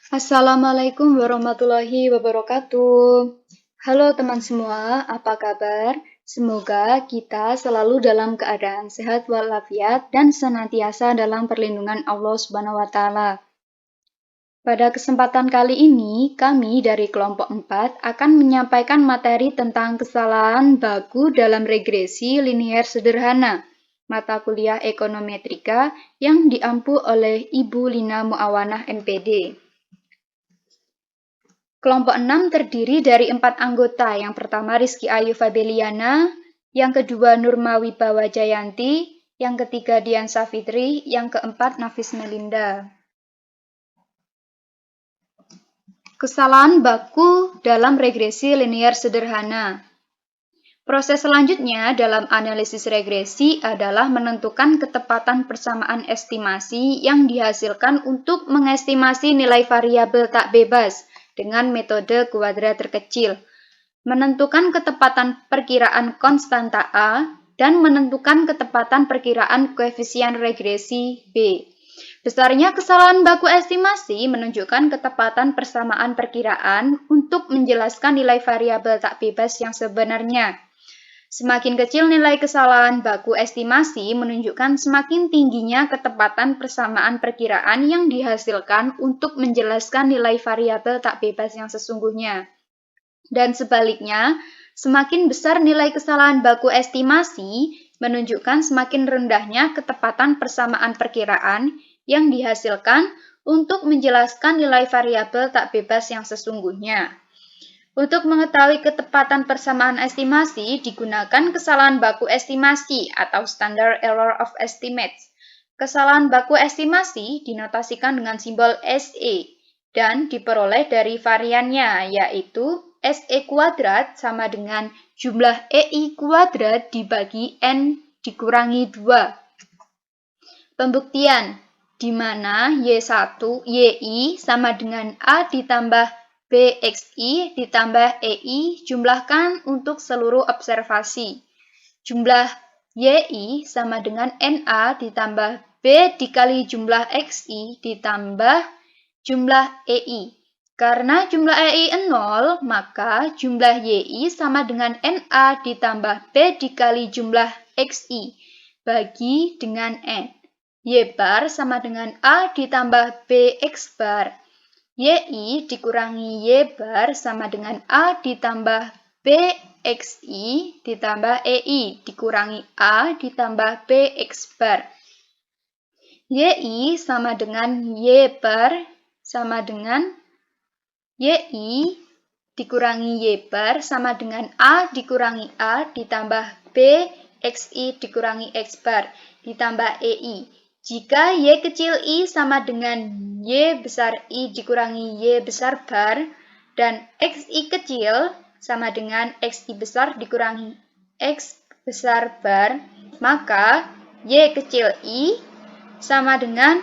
Assalamualaikum warahmatullahi wabarakatuh. Halo teman semua, apa kabar? Semoga kita selalu dalam keadaan sehat walafiat dan senantiasa dalam perlindungan Allah Subhanahu wa taala. Pada kesempatan kali ini, kami dari kelompok 4 akan menyampaikan materi tentang kesalahan baku dalam regresi linier sederhana, mata kuliah ekonometrika yang diampu oleh Ibu Lina Muawanah MPD. Kelompok 6 terdiri dari 4 anggota. Yang pertama Rizky Ayu Fabeliana, yang kedua Nurma Wibawa Jayanti, yang ketiga Dian Safitri, yang keempat Nafis Melinda. Kesalahan baku dalam regresi linier sederhana. Proses selanjutnya dalam analisis regresi adalah menentukan ketepatan persamaan estimasi yang dihasilkan untuk mengestimasi nilai variabel tak bebas dengan metode kuadrat terkecil, menentukan ketepatan perkiraan konstanta A, dan menentukan ketepatan perkiraan koefisien regresi B. Besarnya kesalahan baku estimasi menunjukkan ketepatan persamaan perkiraan untuk menjelaskan nilai variabel tak bebas yang sebenarnya. Semakin kecil nilai kesalahan baku estimasi menunjukkan semakin tingginya ketepatan persamaan perkiraan yang dihasilkan untuk menjelaskan nilai variabel tak bebas yang sesungguhnya. Dan sebaliknya, semakin besar nilai kesalahan baku estimasi menunjukkan semakin rendahnya ketepatan persamaan perkiraan yang dihasilkan untuk menjelaskan nilai variabel tak bebas yang sesungguhnya. Untuk mengetahui ketepatan persamaan estimasi, digunakan kesalahan baku estimasi atau Standard Error of Estimates. Kesalahan baku estimasi dinotasikan dengan simbol SE dan diperoleh dari variannya, yaitu SE kuadrat sama dengan jumlah EI kuadrat dibagi N dikurangi 2. Pembuktian, di mana YI sama dengan A ditambah BXI ditambah EI jumlahkan untuk seluruh observasi. Jumlah YI sama dengan NA ditambah B dikali jumlah XI ditambah jumlah EI. Karena jumlah EI 0, maka jumlah YI sama dengan NA ditambah B dikali jumlah XI bagi dengan N. Y bar sama dengan A ditambah BX bar. YI dikurangi Y bar sama dengan A ditambah BXI ditambah EI dikurangi A ditambah BX bar. YI sama dengan Y bar sama dengan YI dikurangi Y bar sama dengan A dikurangi A ditambah BXI dikurangi X bar ditambah EI. Jika Y kecil I sama dengan Y besar I dikurangi Y besar bar, dan XI kecil sama dengan XI besar dikurangi X besar bar, maka Y kecil I sama dengan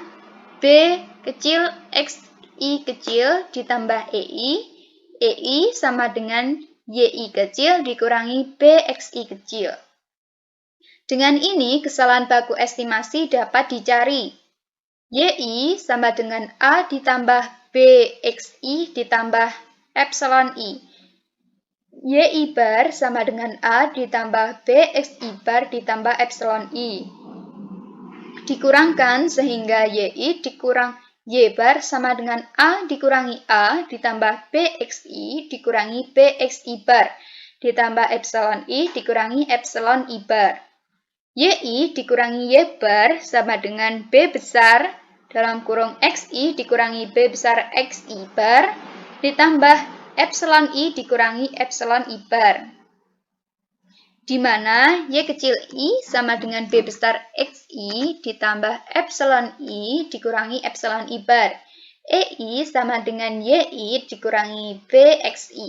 B kecil XI kecil ditambah EI sama dengan YI kecil dikurangi BXI kecil. Dengan ini, kesalahan baku estimasi dapat dicari. YI sama dengan A ditambah BXI ditambah epsilon I. YI bar sama dengan A ditambah BXI bar ditambah epsilon I. Dikurangkan sehingga YI dikurang Y bar sama dengan A dikurangi A ditambah BXI dikurangi BXI bar ditambah epsilon I dikurangi epsilon I bar. YI dikurangi Y bar sama dengan B besar dalam kurung XI dikurangi B besar XI bar ditambah epsilon I dikurangi epsilon I bar. Di mana Y kecil I sama dengan B besar XI ditambah epsilon I dikurangi epsilon I bar. EI sama dengan YI dikurangi BXI.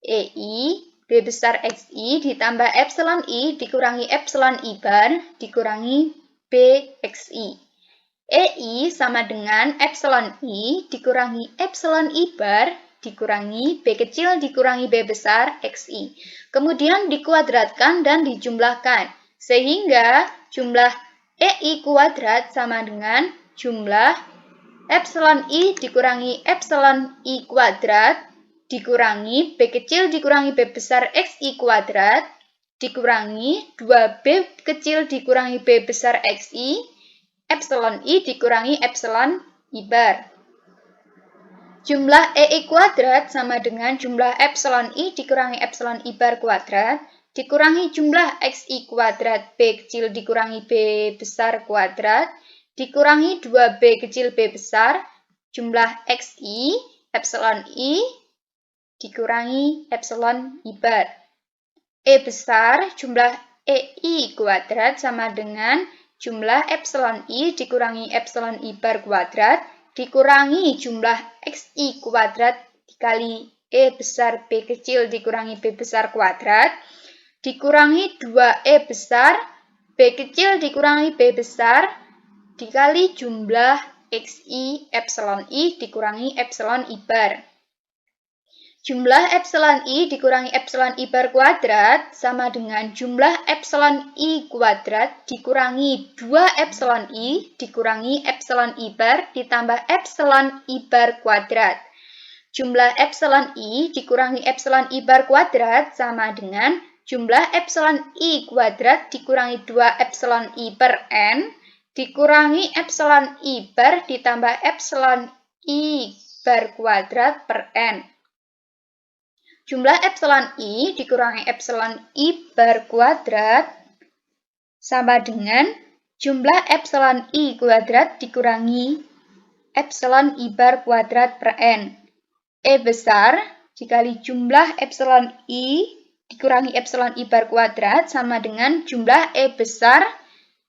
EI B besar XI ditambah epsilon I dikurangi epsilon I bar dikurangi BXI. EI sama dengan epsilon I dikurangi epsilon I bar dikurangi B kecil dikurangi B besar XI. Kemudian dikuadratkan dan dijumlahkan. Sehingga jumlah EI kuadrat sama dengan jumlah epsilon I dikurangi epsilon I kuadrat dikurangi B kecil dikurangi B besar XI kuadrat dikurangi 2B kecil dikurangi B besar XI epsilon I dikurangi epsilon I bar. Jumlah EI kuadrat sama dengan jumlah epsilon I dikurangi epsilon I bar kuadrat dikurangi jumlah XI kuadrat B kecil dikurangi B besar kuadrat dikurangi 2B kecil B besar jumlah XI epsilon I dikurangi epsilon I bar. E besar jumlah EI kuadrat sama dengan jumlah epsilon I dikurangi epsilon I bar kuadrat dikurangi jumlah XI kuadrat dikali E besar B kecil dikurangi B besar kuadrat dikurangi 2E besar B kecil dikurangi B besar dikali jumlah XI epsilon I dikurangi epsilon I bar. Jumlah epsilon I dikurangi epsilon I bar kuadrat sama dengan jumlah epsilon I kuadrat dikurangi 2 epsilon I dikurangi epsilon I bar ditambah epsilon I bar kuadrat. Jumlah epsilon I dikurangi epsilon I bar kuadrat sama dengan jumlah epsilon I kuadrat dikurangi 2 epsilon I per N dikurangi epsilon I bar ditambah epsilon I bar kuadrat per N. Jumlah epsilon I dikurangi epsilon I bar kuadrat sama dengan jumlah epsilon I kuadrat dikurangi epsilon I bar kuadrat per N. E besar dikali jumlah epsilon I dikurangi epsilon I bar kuadrat sama dengan jumlah E besar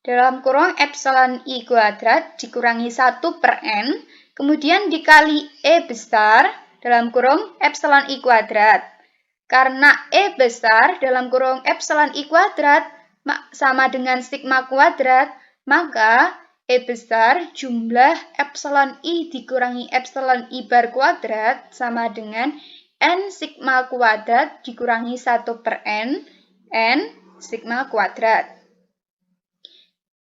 dalam kurung epsilon I kuadrat dikurangi 1 per N kemudian dikali E besar dalam kurung epsilon I kuadrat. Karena E besar dalam kurung epsilon I kuadrat sama dengan sigma kuadrat, maka E besar jumlah epsilon I dikurangi epsilon I bar kuadrat sama dengan N sigma kuadrat dikurangi 1 per N sigma kuadrat.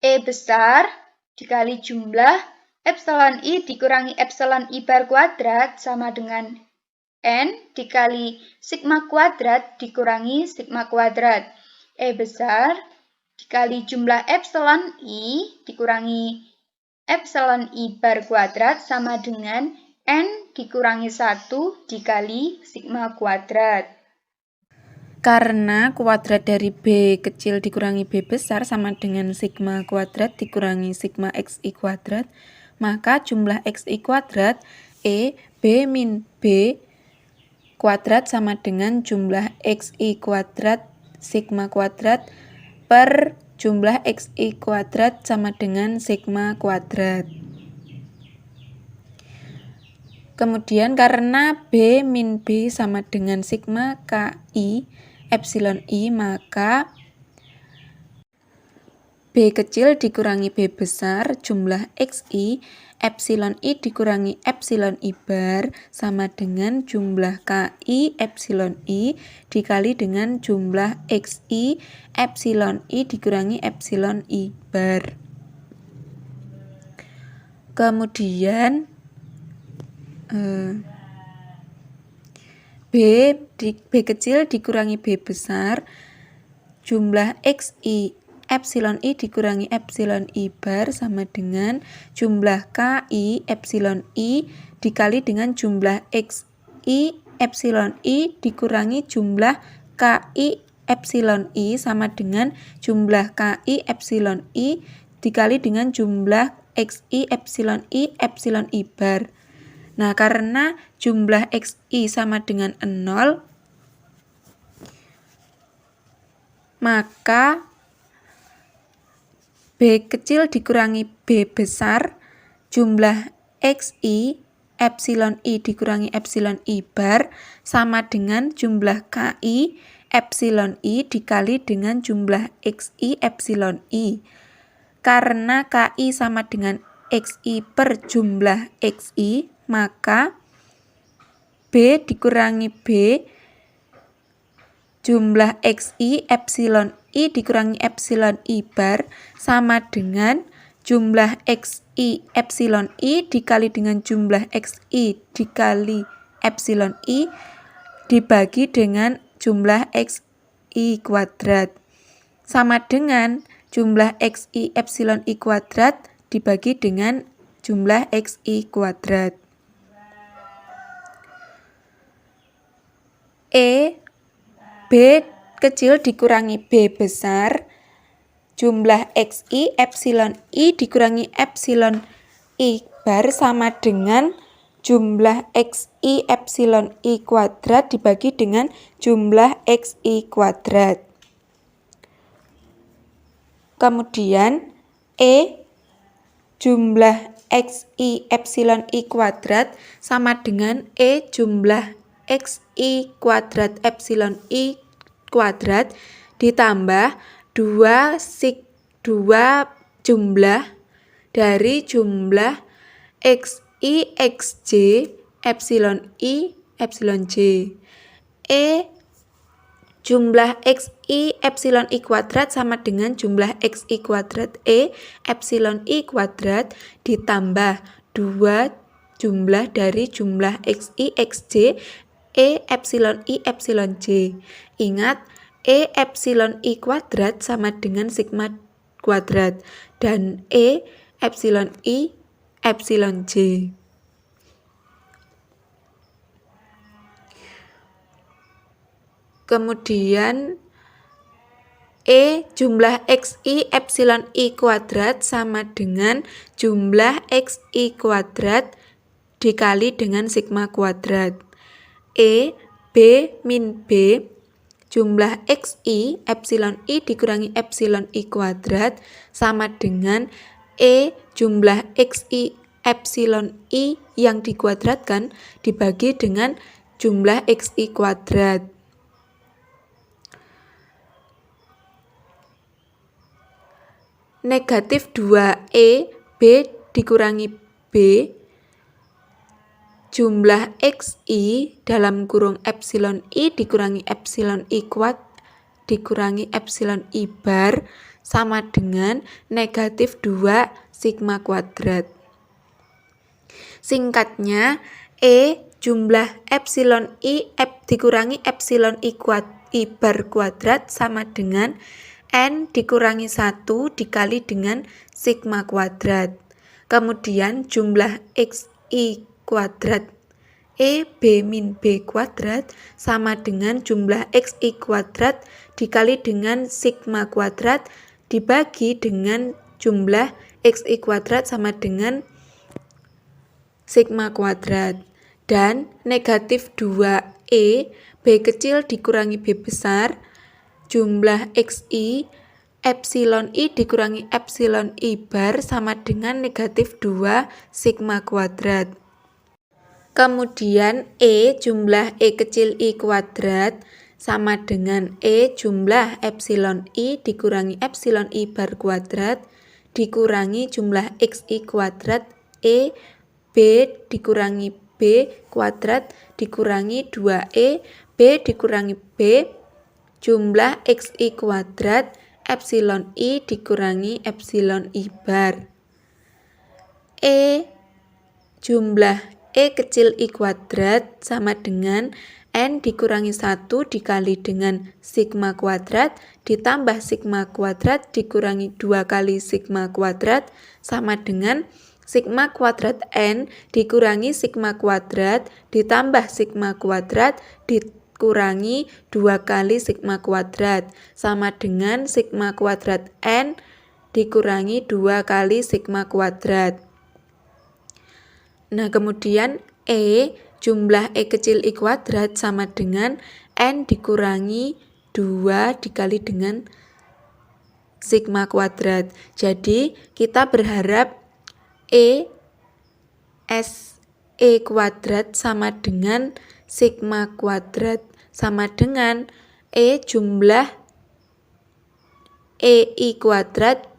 E besar dikali jumlah epsilon I dikurangi epsilon I bar kuadrat sama dengan N dikali sigma kuadrat dikurangi sigma kuadrat. E besar dikali jumlah epsilon I dikurangi epsilon I bar kuadrat sama dengan N dikurangi 1 dikali sigma kuadrat. Karena kuadrat dari B kecil dikurangi B besar sama dengan sigma kuadrat dikurangi sigma XI kuadrat, maka jumlah XI kuadrat E B min B kuadrat sama dengan jumlah XI kuadrat sigma kuadrat per jumlah XI kuadrat sama dengan sigma kuadrat. Kemudian karena B min B sama dengan sigma KI epsilon I, maka B kecil dikurangi B besar jumlah XI epsilon I dikurangi epsilon I bar sama dengan jumlah KI epsilon I dikali dengan jumlah XI epsilon I dikurangi epsilon I bar. Kemudian B kecil dikurangi B besar jumlah XI epsilon I dikurangi epsilon I bar sama dengan jumlah KI epsilon I dikali dengan jumlah XI epsilon I dikurangi jumlah KI epsilon I sama dengan jumlah KI epsilon I dikali dengan jumlah XI epsilon I bar. Nah, karena jumlah XI sama dengan 0, maka B kecil dikurangi B besar jumlah XI epsilon I dikurangi epsilon I bar sama dengan jumlah KI epsilon I dikali dengan jumlah XI epsilon I. Karena KI sama dengan XI per jumlah XI, maka B dikurangi B jumlah XI epsilon I dikurangi epsilon I bar sama dengan jumlah XI epsilon I dikali dengan jumlah XI dikali epsilon I dibagi dengan jumlah XI kuadrat sama dengan jumlah XI epsilon I kuadrat dibagi dengan jumlah XI kuadrat. B kecil dikurangi B besar, jumlah XI epsilon I dikurangi epsilon I bar sama dengan jumlah XI epsilon I kuadrat dibagi dengan jumlah XI kuadrat. Kemudian jumlah XI epsilon I kuadrat sama dengan jumlah XI kuadrat epsilon I kuadrat ditambah 2 jumlah dari jumlah XI XJ epsilon I epsilon J. Jumlah XI epsilon I kuadrat sama dengan jumlah XI kuadrat epsilon I kuadrat ditambah 2 jumlah dari jumlah XI XJ epsilon I epsilon J. Ingat, epsilon I kuadrat sama dengan sigma kuadrat dan epsilon I epsilon J. Kemudian jumlah XI epsilon I kuadrat sama dengan jumlah XI kuadrat dikali dengan sigma kuadrat. B min B jumlah XI epsilon I dikurangi epsilon I kuadrat sama dengan jumlah XI epsilon I yang dikuadratkan dibagi dengan jumlah XI kuadrat. Negatif 2 B dikurangi B jumlah XI dalam kurung epsilon I dikurangi epsilon I kuad dikurangi epsilon I bar sama dengan negatif 2 sigma kuadrat. Singkatnya, jumlah epsilon I dikurangi epsilon I bar kuadrat sama dengan N dikurangi 1 dikali dengan sigma kuadrat. Kemudian jumlah XI kuadrat B min B kuadrat sama dengan jumlah XI kuadrat dikali dengan sigma kuadrat dibagi dengan jumlah XI kuadrat sama dengan sigma kuadrat. Dan negatif 2 B kecil dikurangi B besar jumlah XI epsilon I dikurangi epsilon I bar sama dengan negatif 2 sigma kuadrat. Kemudian jumlah kecil I kuadrat sama dengan jumlah epsilon I dikurangi epsilon I bar kuadrat dikurangi jumlah XI kuadrat B dikurangi B kuadrat dikurangi 2 B dikurangi B jumlah XI kuadrat epsilon I dikurangi epsilon I bar. Jumlah kecil I kuadrat sama dengan N dikurangi 1 dikali dengan sigma kuadrat ditambah sigma kuadrat dikurangi 2 kali sigma kuadrat sama dengan sigma kuadrat N dikurangi sigma kuadrat ditambah sigma kuadrat dikurangi 2 kali sigma kuadrat sama dengan sigma kuadrat N dikurangi 2 kali sigma kuadrat. Nah, kemudian jumlah kecil I kuadrat sama dengan N dikurangi 2 dikali dengan sigma kuadrat. Jadi, kita berharap kuadrat sama dengan sigma kuadrat sama dengan jumlah I kuadrat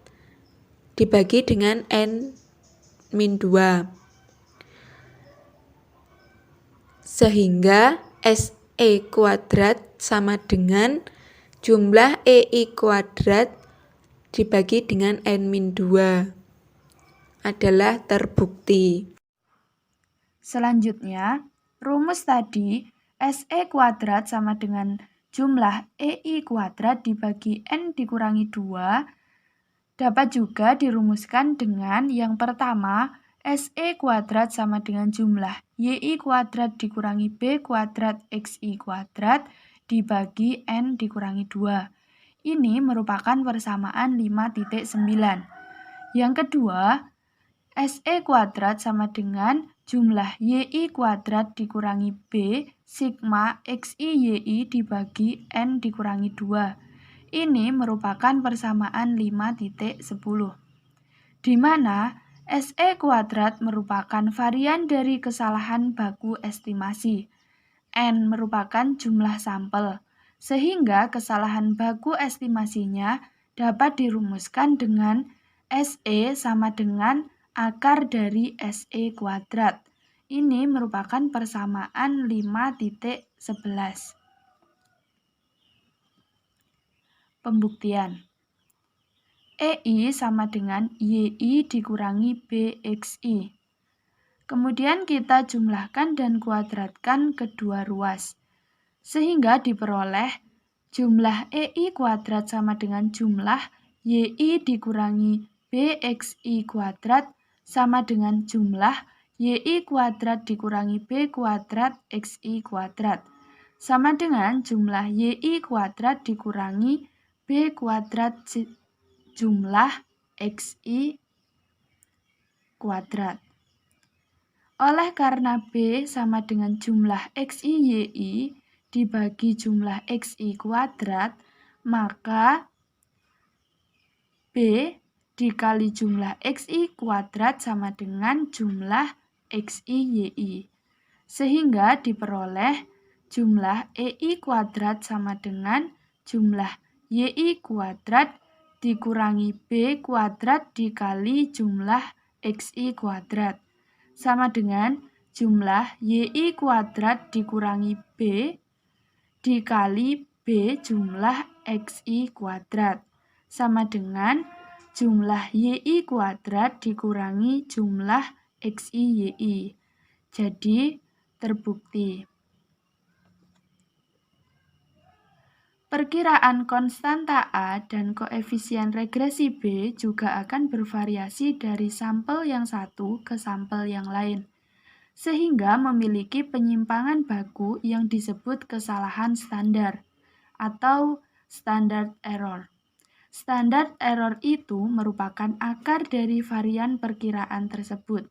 dibagi dengan N min 2. Sehingga SE kuadrat sama dengan jumlah EI kuadrat dibagi dengan N min 2. adalah terbukti. Selanjutnya, rumus tadi SE kuadrat sama dengan jumlah EI kuadrat dibagi N dikurangi 2 dapat juga dirumuskan dengan yang pertama, SE kuadrat sama dengan jumlah YI kuadrat dikurangi B kuadrat XI kuadrat dibagi N dikurangi 2. Ini merupakan persamaan 5.9. Yang kedua, SE kuadrat sama dengan jumlah YI kuadrat dikurangi B sigma XI YI dibagi N dikurangi 2. Ini merupakan persamaan 5.10. Di mana SE kuadrat merupakan varian dari kesalahan baku estimasi. N merupakan jumlah sampel, sehingga kesalahan baku estimasinya dapat dirumuskan dengan SE sama dengan akar dari SE kuadrat. Ini merupakan persamaan 5.11. Pembuktian. EI sama dengan YI dikurangi BXI. Kemudian kita jumlahkan dan kuadratkan kedua ruas. Sehingga diperoleh jumlah EI kuadrat sama dengan jumlah YI dikurangi BXI kuadrat sama dengan jumlah YI kuadrat dikurangi B kuadrat XI kuadrat. Sama dengan jumlah YI kuadrat dikurangi B kuadrat jumlah XI kuadrat. Oleh karena B sama dengan jumlah XI YI dibagi jumlah XI kuadrat, maka B dikali jumlah XI kuadrat sama dengan jumlah XI YI. Sehingga diperoleh jumlah EI kuadrat sama dengan jumlah YI kuadrat dikurangi B kuadrat dikali jumlah XI kuadrat. Sama dengan jumlah YI kuadrat dikurangi B dikali B jumlah XI kuadrat. Sama dengan jumlah YI kuadrat dikurangi jumlah XI YI. Jadi terbukti. Perkiraan konstanta A dan koefisien regresi B juga akan bervariasi dari sampel yang satu ke sampel yang lain, sehingga memiliki penyimpangan baku yang disebut kesalahan standar atau standard error. Standard error itu merupakan akar dari varian perkiraan tersebut.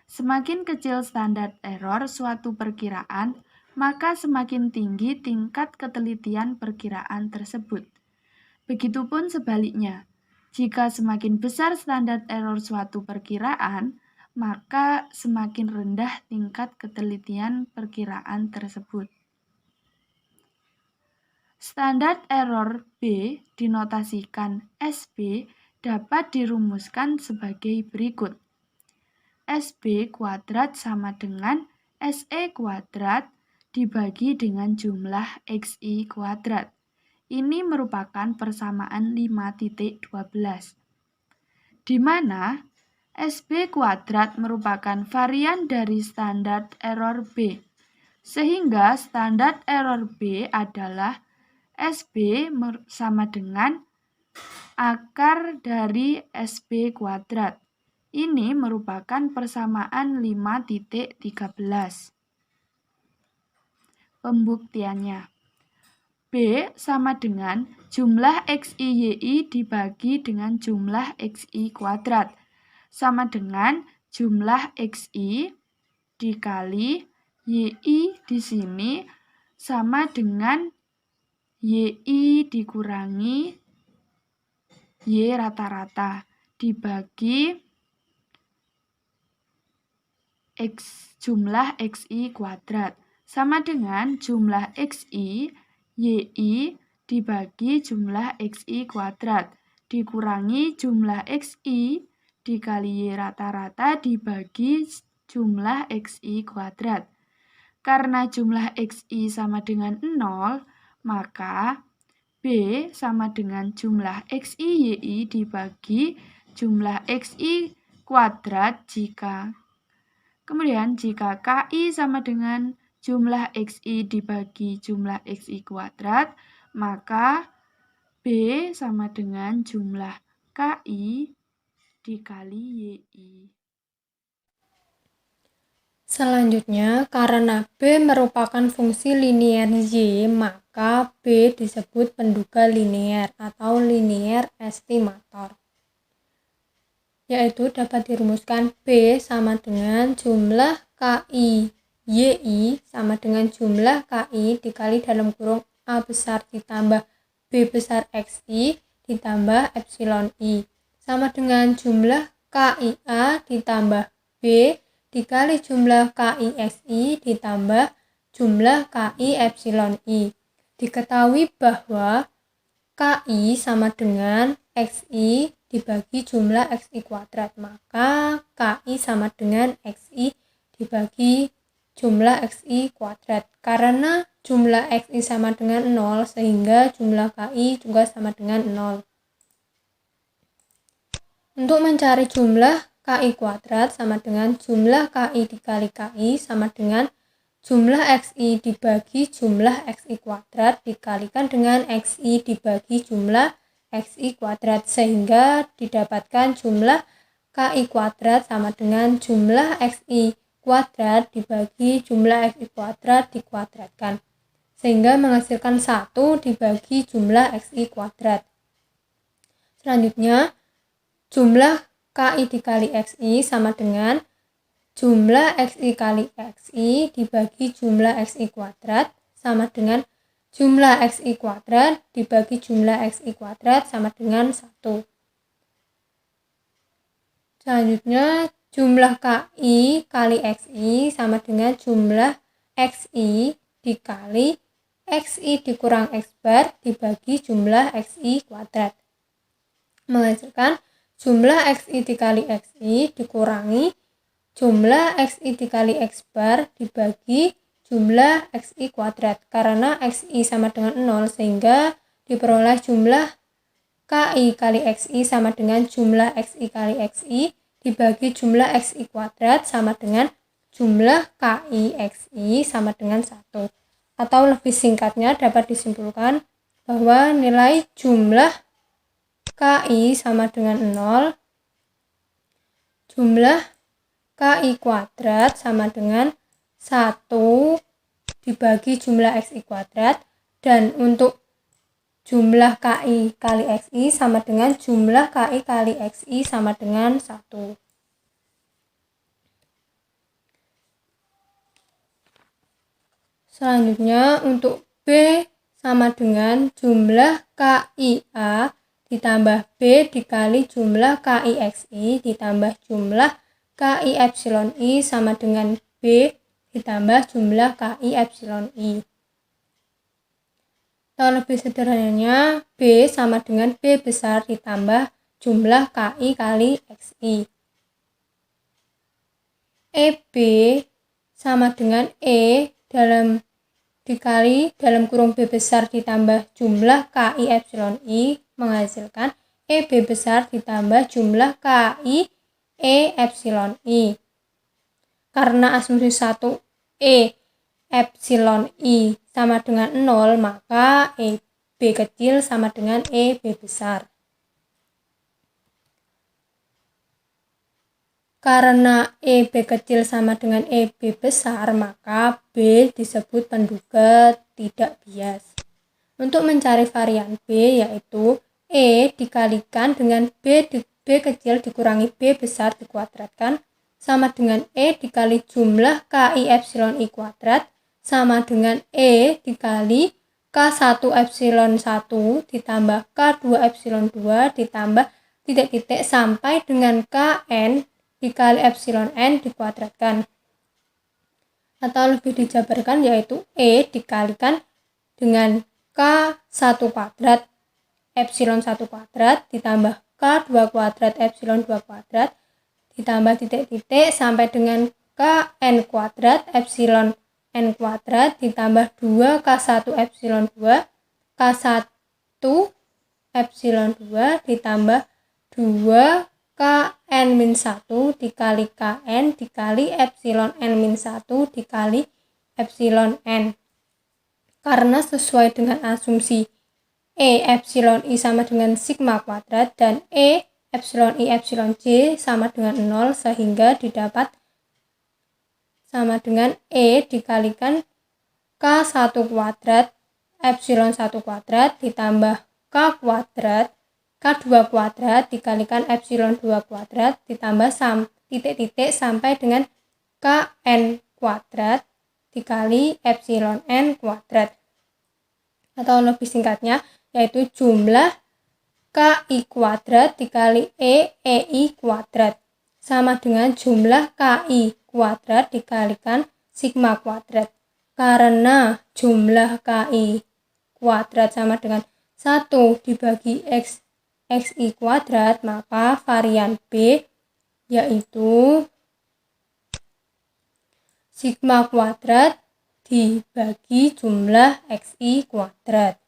Semakin kecil standard error suatu perkiraan, maka semakin tinggi tingkat ketelitian perkiraan tersebut. Begitupun sebaliknya, jika semakin besar standar error suatu perkiraan, maka semakin rendah tingkat ketelitian perkiraan tersebut. Standar error B dinotasikan SB dapat dirumuskan sebagai berikut. SB kuadrat sama dengan SE kuadrat dibagi dengan jumlah XI kuadrat. Ini merupakan persamaan 5.12. Di mana SB kuadrat merupakan varian dari standar error B. Sehingga standar error B adalah SB sama dengan akar dari SB kuadrat. Ini merupakan persamaan 5.13. Pembuktiannya. B sama dengan jumlah XI YI dibagi dengan jumlah XI kuadrat. Sama dengan jumlah XI dikali YI di sini sama dengan YI dikurangi Y rata-rata dibagi jumlah XI kuadrat. Sama dengan jumlah XI YI dibagi jumlah XI kuadrat dikurangi jumlah XI dikali Y rata-rata dibagi jumlah XI kuadrat. Karena jumlah XI sama dengan 0, maka B sama dengan jumlah XI YI dibagi jumlah XI kuadrat jika KI sama dengan jumlah XI dibagi jumlah XI kuadrat, maka B sama dengan jumlah KI dikali YI. Selanjutnya, karena B merupakan fungsi linier Y, maka B disebut penduga linier atau linier estimator. Yaitu dapat dirumuskan B sama dengan jumlah KI YI sama dengan jumlah KI dikali dalam kurung A besar ditambah B besar XI ditambah epsilon I sama dengan jumlah KIA ditambah B dikali jumlah KIXI ditambah jumlah KI epsilon I. Diketahui bahwa KI sama dengan XI dibagi jumlah XI kuadrat, maka KI sama dengan XI dibagi jumlah XI kuadrat. Karena jumlah XI sama dengan 0, sehingga jumlah KI juga sama dengan 0. Untuk mencari jumlah KI kuadrat sama dengan jumlah KI dikali KI sama dengan jumlah XI dibagi jumlah XI kuadrat dikalikan dengan XI dibagi jumlah XI kuadrat, sehingga didapatkan jumlah KI kuadrat sama dengan jumlah XI kuadrat dibagi jumlah XI kuadrat dikuadratkan, sehingga menghasilkan 1 dibagi jumlah XI kuadrat. Selanjutnya, jumlah KI dikali XI sama dengan jumlah XI kali XI dibagi jumlah XI kuadrat sama dengan jumlah XI kuadrat dibagi jumlah XI kuadrat sama dengan 1. Selanjutnya, jumlah KI kali XI sama dengan jumlah XI dikali XI dikurang X bar dibagi jumlah XI kuadrat. Menghasilkan jumlah XI dikali XI dikurangi jumlah XI dikali X bar dibagi jumlah XI kuadrat. Karena XI sama dengan 0, sehingga diperoleh jumlah KI kali XI sama dengan jumlah XI kali XI dibagi jumlah XI kuadrat sama dengan jumlah KI XI sama dengan 1. Atau lebih singkatnya dapat disimpulkan bahwa nilai jumlah KI sama dengan 0, jumlah KI kuadrat sama dengan 1 dibagi jumlah XI kuadrat, dan untuk jumlah KI kali XI sama dengan jumlah KI kali XI sama dengan 1. Selanjutnya, untuk B sama dengan jumlah KIA ditambah B dikali jumlah KIXI ditambah jumlah KI epsilon I sama dengan B ditambah jumlah KI epsilon I. Atau lebih sederhananya, B sama dengan B besar ditambah jumlah KI kali XI. EB sama dengan E dikali dalam kurung B besar ditambah jumlah KI epsilon I menghasilkan EB besar ditambah jumlah KI E epsilon I. Karena asumsi 1 E epsilon I sama dengan 0, maka EB kecil sama dengan EB besar. Karena EB kecil sama dengan EB besar, maka B disebut penduga tidak bias. Untuk mencari varian B, yaitu E dikalikan dengan B kecil dikurangi B besar dikuadratkan sama dengan E dikali jumlah KI epsilon I kuadrat sama dengan E dikali K1 epsilon 1 ditambah K2 epsilon 2 ditambah titik-titik sampai dengan KN dikali epsilon N dikuadratkan. Atau lebih dijabarkan, yaitu E dikalikan dengan K1 kuadrat epsilon 1 kuadrat ditambah K2 kuadrat epsilon 2 kuadrat ditambah titik-titik sampai dengan KN kuadrat epsilon N kuadrat ditambah 2 K1 epsilon 2 K1 epsilon 2 ditambah 2 Kn-1 dikali Kn dikali epsilon N-1 dikali epsilon N. Karena sesuai dengan asumsi E epsilon I sama dengan sigma kuadrat dan E epsilon I epsilon J sama dengan 0, sehingga didapat sama dengan E dikalikan K1 kuadrat epsilon 1 kuadrat ditambah K kuadrat K2 kuadrat dikalikan epsilon 2 kuadrat ditambah titik-titik sampai dengan Kn kuadrat dikali epsilon N kuadrat. Atau lebih singkatnya yaitu jumlah Ki kuadrat dikali EI kuadrat sama dengan jumlah Ki kuadrat dikalikan sigma kuadrat. Karena jumlah Ki kuadrat sama dengan 1 dibagi XI kuadrat, maka varian B yaitu sigma kuadrat dibagi jumlah XI kuadrat.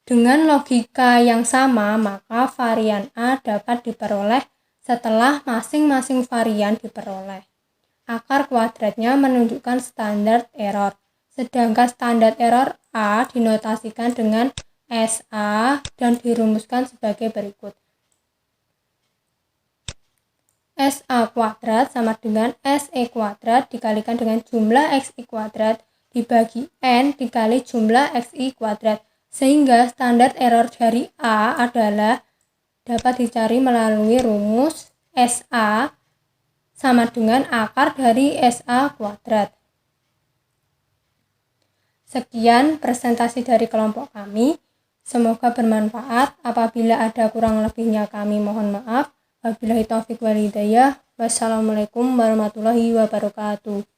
Dengan logika yang sama, maka varian A dapat diperoleh setelah masing-masing varian diperoleh. Akar kuadratnya menunjukkan standar error. Sedangkan standar error A dinotasikan dengan SA dan dirumuskan sebagai berikut. SA kuadrat sama dengan SE kuadrat dikalikan dengan jumlah XI kuadrat dibagi N dikali jumlah XI kuadrat. Sehingga standar error dari A adalah dapat dicari melalui rumus SA sama dengan akar dari SA kuadrat. Sekian presentasi dari kelompok kami. Semoga bermanfaat. Apabila ada kurang lebihnya kami mohon maaf. Wabillahi taufiq wal hidayah. Wassalamualaikum warahmatullahi wabarakatuh.